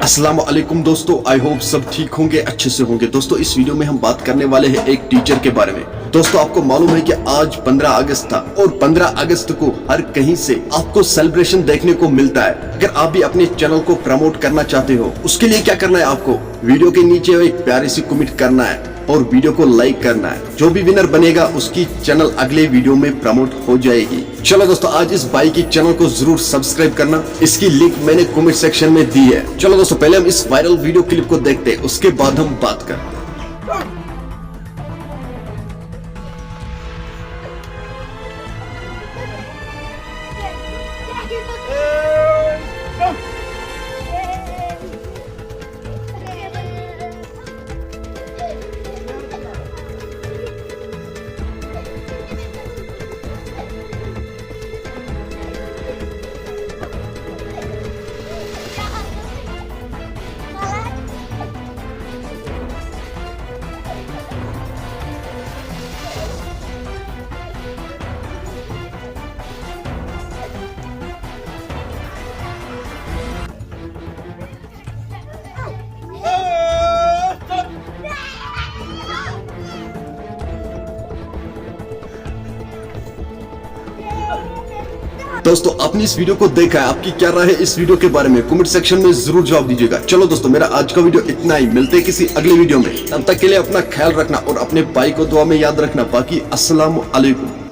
अस्सलाम वालेकुम दोस्तों, आई होप सब ठीक होंगे, अच्छे से होंगे। दोस्तों इस वीडियो में हम बात करने वाले हैं एक टीचर के बारे में। दोस्तों आपको मालूम है कि आज 15 अगस्त था और 15 अगस्त को हर कहीं से आपको सेलिब्रेशन देखने को मिलता है। अगर आप भी अपने चैनल को प्रमोट करना चाहते हो, उसके लिए क्या करना है, आपको वीडियो के नीचे एक प्यारी सी कमेंट करना है और वीडियो को लाइक करना है। जो भी विनर बनेगा उसकी चैनल अगले वीडियो में प्रमोट हो जाएगी। चलो दोस्तों आज इस भाई की चैनल को जरूर सब्सक्राइब करना, इसकी लिंक मैंने कमेंट सेक्शन में दी है। चलो दोस्तों पहले हम इस वायरल वीडियो क्लिप को देखते हैं, उसके बाद हम बात करते हैं। दोस्तों आपने इस वीडियो को देखा है, आपकी क्या राय है इस वीडियो के बारे में कमेंट सेक्शन में जरूर जवाब दीजिएगा। चलो दोस्तों मेरा आज का वीडियो इतना ही, मिलते हैं किसी अगले वीडियो में। तब तक के लिए अपना ख्याल रखना और अपने भाई को दुआ में याद रखना। बाकी अस्सलाम वालेकुम।